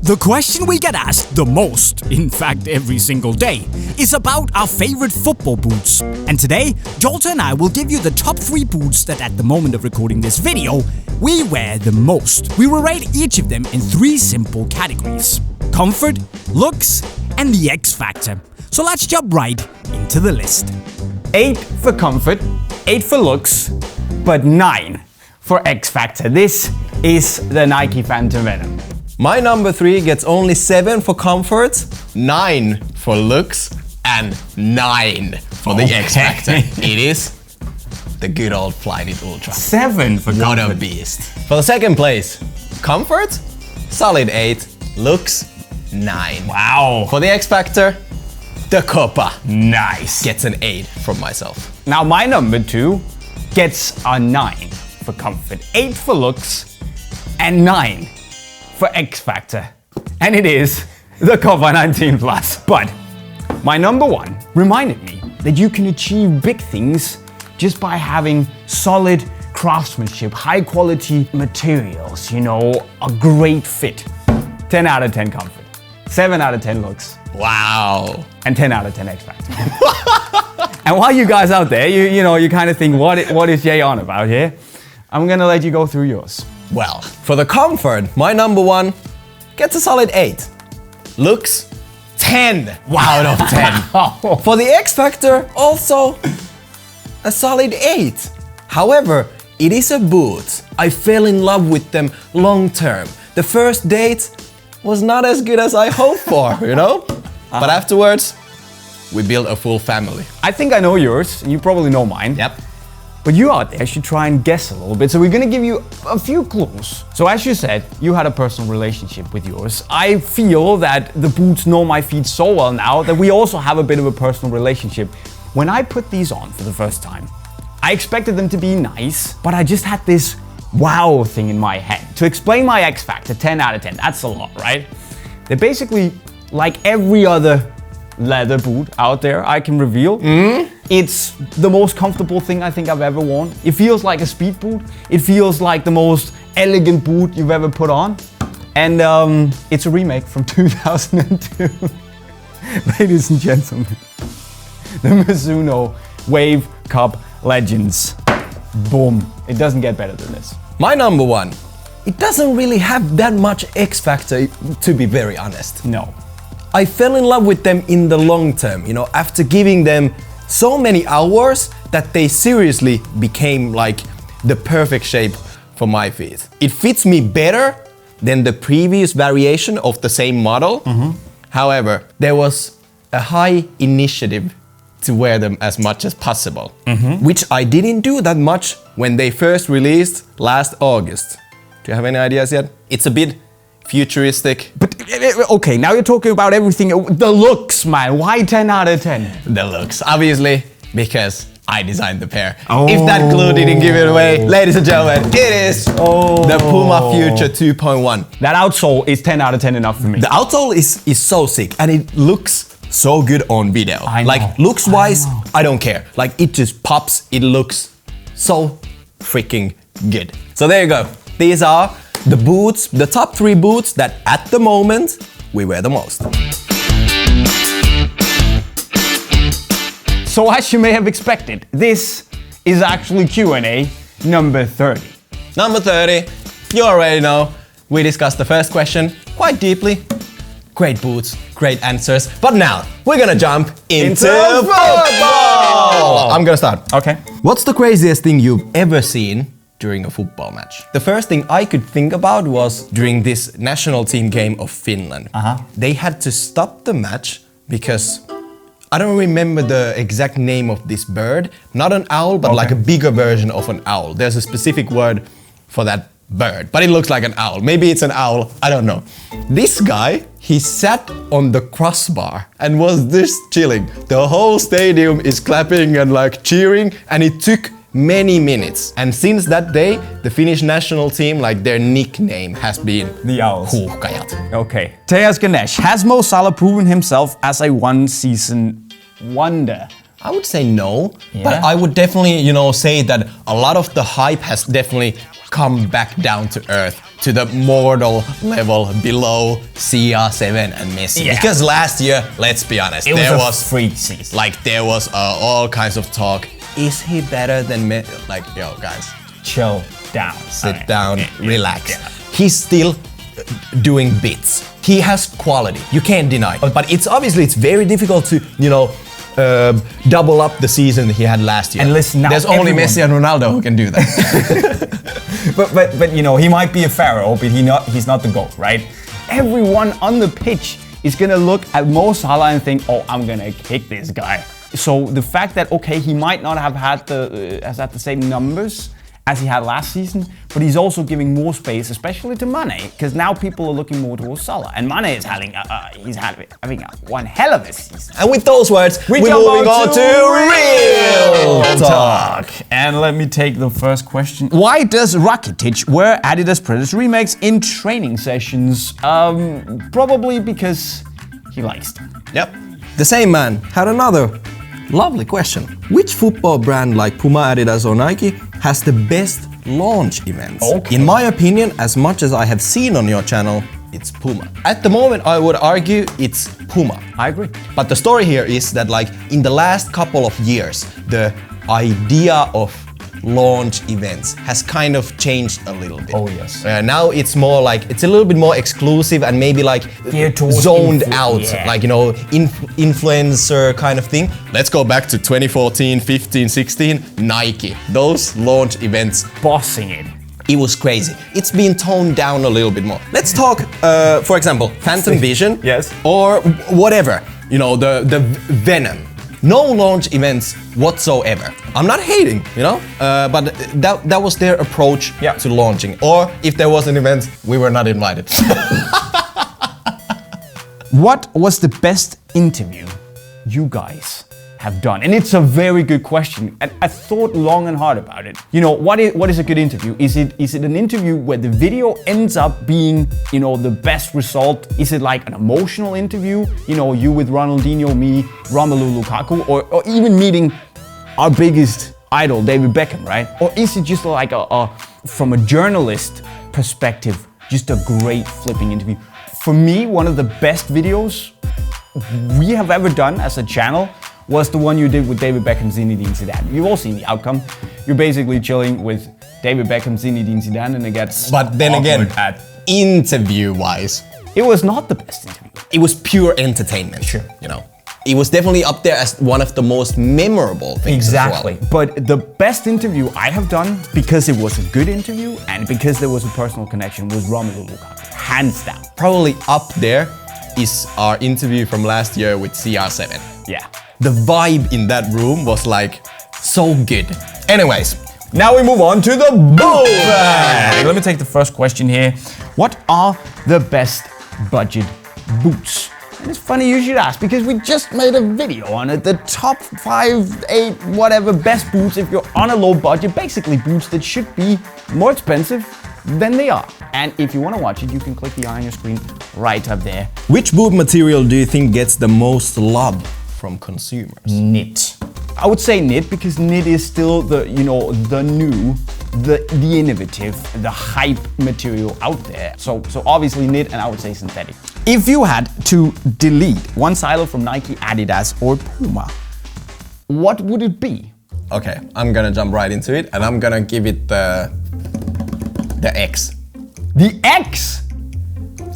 The question we get asked the most, in fact every single day, is about our favorite football boots. And today, Joltter and I will give you the top 3 boots that at the moment of recording this video, we wear the most. We will rate each of them in 3 simple categories: comfort, looks, and the X factor. So let's jump right into the list. 8 for comfort, 8 for looks, but 9 for X factor. This is the Nike Phantom Venom. My number 3 gets only 7 for comfort, 9 for looks, and 9 for the X factor. It is the good old Flyknit Ultra. 7 for comfort. What a beast. For the second place, comfort, solid 8, looks, 9. Wow. For the X factor, the Copa. Nice. Gets an 8 from myself. Now my number 2 gets a 9 for comfort, 8 for looks, and 9 for X factor. And it is the Copa 19 Plus. But my number 1 reminded me that you can achieve big things just by having solid craftsmanship, high quality materials, you know, a great fit. 10 out of 10 comfort, 7 out of 10 looks. Wow. And 10 out of 10 X factor. And while you guys out there, you kind of think, what is Jay on about here? I'm gonna let you go through yours. Well, for the comfort, my number 1 gets a solid 8. Looks, 10 out of 10. For the X factor, also a solid 8. However, it is a boot. I fell in love with them long term. The first date was not as good as I hoped for, you know? But afterwards, we built a full family. I think I know yours, and you probably know mine. Yep. But you out there should try and guess a little bit, so we're gonna give you a few clues. So as you said, you had a personal relationship with yours. I feel that the boots know my feet so well now that we also have a bit of a personal relationship. When I put these on for the first time, I expected them to be nice, but I just had this wow thing in my head. To explain my X factor, 10 out of 10, that's a lot, right? They're basically like every other leather boot out there I can reveal. It's the most comfortable thing I think I've ever worn. It feels like a speed boot. It feels like the most elegant boot you've ever put on. And it's a remake from 2002. Ladies and gentlemen, the Mizuno Wave Cup Legends. Boom. It doesn't get better than this. My number 1, it doesn't really have that much X factor, to be very honest. No. I fell in love with them in the long term, you know, after giving them so many hours that they seriously became like the perfect shape for my feet. It fits me better than the previous variation of the same model. However, there was a high initiative to wear them as much as possible, which I didn't do that much when they first released last August. Do you have any ideas yet? It's a bit futuristic. But okay, now you're talking about everything. The looks, man. Why 10 out of 10? The looks, obviously, because I designed the pair. If that glue didn't give it away, ladies and gentlemen, it is the Puma Future 2.1. That outsole is 10 out of 10 enough for me. The outsole is so sick and it looks so good on video. I know. Like looks wise, I don't care. Like it just pops, it looks so freaking good. So there you go. These are the boots, the top 3 boots that at the moment we wear the most. So as you may have expected, this is actually Q&A number 30. Number 30, you already know. We discussed the first question quite deeply. Great boots, great answers. But now we're gonna jump into football! I'm gonna start. Okay. What's the craziest thing you've ever seen during a football match? The first thing I could think about was during this national team game of Finland. They had to stop the match because I don't remember the exact name of this bird. Not an owl, but like a bigger version of an owl. There's a specific word for that bird, but it looks like an owl. Maybe it's an owl, I don't know. This guy, he sat on the crossbar and was this chilling. The whole stadium is clapping and like cheering, and it took many minutes. And since that day, the Finnish national team, like their nickname has been the Owls. Huuhkajat. Okay. Tejas Ganesh, has Mo Salah proven himself as a one-season wonder? I would say no, but I would definitely, say that a lot of the hype has definitely come back down to earth, to the mortal level below CR7 and Messi. Yeah. Because last year, let's be honest, It there was a was freak season. like there was all kinds of talk. Is he better than Messi? Like, yo, guys, Chill down. sit down, relax. Yeah. He's still doing bits. He has quality. You can't deny. But it's very difficult to, double up the season he had last year. And listen, now there's only everyone- Messi and Ronaldo who can do that. But he might be a pharaoh, but he's not the GOAT, right? Everyone on the pitch is gonna look at Mo Salah and think, oh, I'm gonna kick this guy. So the fact that, okay, he might not have had the same numbers as he had last season, but he's also giving more space, especially to Mane, because now people are looking more towards Salah, and Mane is having one hell of a season. And with those words, we're moving on to real talk. And let me take the first question. Why does Rakitic wear Adidas Predator remakes in training sessions? Probably because he likes them. Yep. The same man had another lovely question. Which football brand like Puma, Adidas or Nike has the best launch events? Okay. In my opinion, as much as I have seen on your channel, it's Puma. At the moment, I would argue it's Puma. I agree. But the story here is that like in the last couple of years, the idea of launch events has kind of changed a little bit. Oh, yes. Now it's more like, it's a little bit more exclusive and maybe like Geared towards zoned out, yeah. like, influencer kind of thing. Let's go back to 2014, 15, 16, Nike. Those launch events, Bossing it. it was crazy. It's been toned down a little bit more. Let's talk, for example, Phantom Vision. Yes. Or whatever, the Venom. No launch events whatsoever. I'm not hating, but that was their approach to launching. Or if there was an event, we were not invited. What was the best interview you guys have done? And it's a very good question. And I thought long and hard about it. What is a good interview? Is it an interview where the video ends up being, the best result? Is it like an emotional interview? You with Ronaldinho, me, Romelu Lukaku, or even meeting our biggest idol, David Beckham, right? Or is it just like from a journalist perspective, just a great flipping interview? For me, one of the best videos we have ever done as a channel was the one you did with David Beckham, Zinedine Zidane. You've all seen the outcome. You're basically chilling with David Beckham, Zinedine Zidane, and it gets But then again, interview-wise, it was not the best interview. it was pure entertainment. Sure. It was definitely up there as one of the most memorable things as well. But the best interview I have done, because it was a good interview and because there was a personal connection, was Romelu Lukaku. Hands down. Probably up there is our interview from last year with CR7. Yeah. The vibe in that room was like so good. Anyways, Now we move on to the boot bag. Let me take the first question here. What are the best budget boots? And it's funny you should ask because we just made a video on it. The top 5, 8, whatever best boots if you're on a low budget. Basically boots that should be more expensive than they are. And if you want to watch it, you can click the eye on your screen right up there. which boot material do you think gets the most love from consumers? Knit. I would say knit because knit is still the new, the innovative, the hype material out there. So obviously knit, and I would say synthetic. If you had to delete one silo from Nike, Adidas, or Puma, what would it be? Okay, I'm gonna jump right into it and I'm gonna give it the X. The X.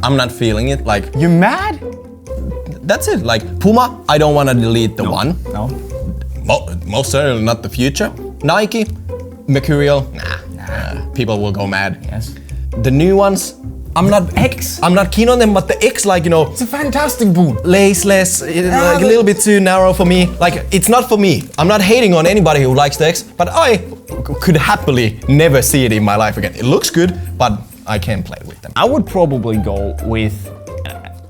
I'm not feeling it. Like, You mad? that's it. Like, Puma, I don't wanna delete the one. No. Most certainly not the future. Nike, Mercurial, people will go mad. Yes. The new ones, I'm not keen on them, but the X, It's a fantastic boot. laceless, like a little bit too narrow for me. Like, it's not for me. I'm not hating on anybody who likes the X, but I could happily never see it in my life again. It looks good, but I can't play with them. I would probably go with,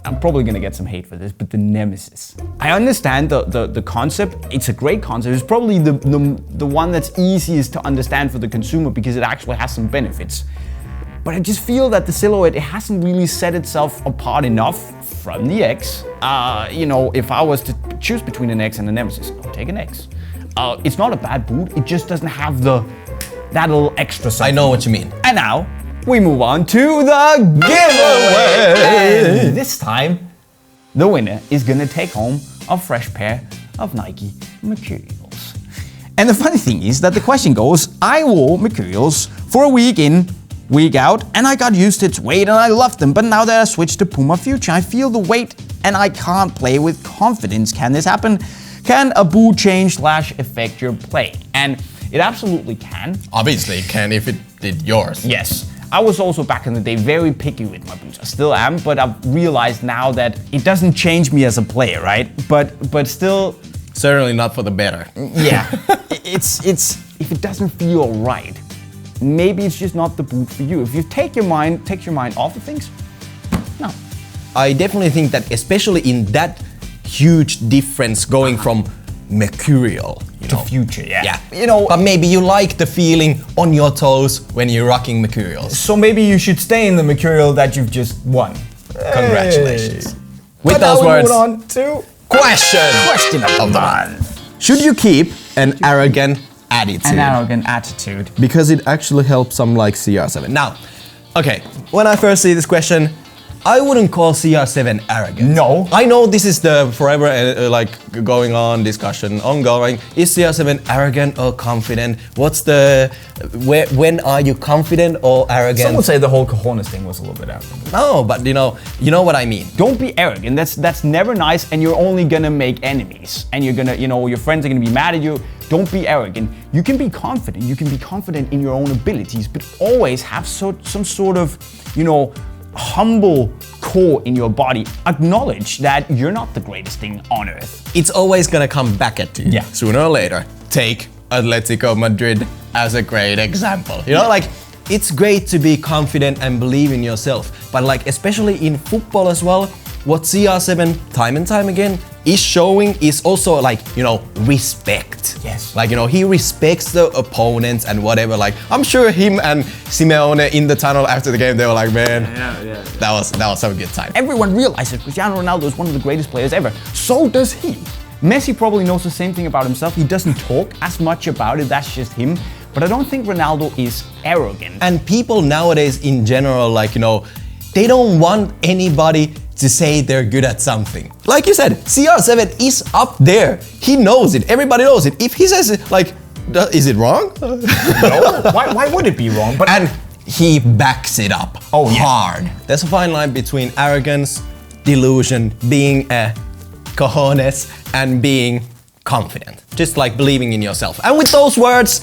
I'm probably gonna get some hate for this, but the Nemesis. I understand the concept. It's a great concept. It's probably the one that's easiest to understand for the consumer because it actually has some benefits. But I just feel that the silhouette, it hasn't really set itself apart enough from the X. If I was to choose between an X and a Nemesis, I'll take an X. It's not a bad boot. It just doesn't have that little extra something. I know what you mean. And now, we move on to the giveaway! And this time, the winner is gonna take home a fresh pair of Nike Mercurials. And the funny thing is that the question goes, I wore Mercurials for a week in, week out, and I got used to its weight and I loved them. But now that I switched to Puma Future, I feel the weight and I can't play with confidence. Can this happen? Can a boot change / affect your play? And it absolutely can. Obviously it can if it did yours. Yes. I was also back in the day very picky with my boots. I still am, but I've realized now that it doesn't change me as a player, right? But still, certainly not for the better. yeah. it's if it doesn't feel right, maybe it's just not the boot for you. If you takes your mind off of things, no. I definitely think that especially in that huge difference going from Mercurial To Future, yeah. Yeah. You know, but maybe you like the feeling on your toes when you're rocking Mercurials. so maybe you should stay in the Mercurial that you've just won. Congratulations. With But now those we words, move on to question of the month. Should you keep an arrogant attitude? An arrogant attitude. Because it actually helps some like CR7. Now, okay, when I first see this question, I wouldn't call CR7 arrogant. No. I know this is the forever like going on discussion, ongoing. Is CR7 arrogant or confident? What's the, when are you confident or arrogant? Some would say the whole cojones thing was a little bit arrogant. No, but you know what I mean. Don't be arrogant. That's never nice, and you're only gonna make enemies. And you're gonna, your friends are gonna be mad at you. Don't be arrogant. You can be confident. You can be confident in your own abilities, but always have some sort of, humble core in your body. Acknowledge that you're not the greatest thing on earth. It's always gonna come back at you. Yeah. Sooner or later. Take Atletico Madrid as a great example. It's great to be confident and believe in yourself, but especially in football as well, what CR7 time and time again is showing is also respect. Yes. He respects the opponents and whatever. I'm sure him and Simeone in the tunnel after the game, they were like, man, that was some good time. Everyone realizes Cristiano Ronaldo is one of the greatest players ever. So does he. Messi probably knows the same thing about himself. He doesn't talk as much about it, that's just him. But I don't think Ronaldo is arrogant. And people nowadays in general, they don't want anybody to say they're good at something. Like you said, CR7 is up there. He knows it. Everybody knows it. If he says it, is it wrong? No. Why would it be wrong? And he backs it up hard. There's a fine line between arrogance, delusion, being a cojones, and being confident. Just like believing in yourself. And with those words,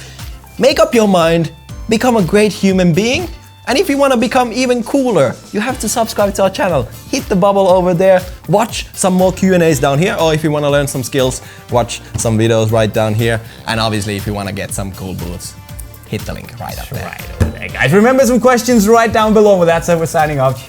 make up your mind, become a great human being. And if you want to become even cooler, you have to subscribe to our channel. Hit the bubble over there, watch some more Q&As down here, or if you want to learn some skills, watch some videos right down here. And obviously, if you want to get some cool boots, hit the link right up there. Right over there, guys. Remember some questions right down below. With that said, we're signing off.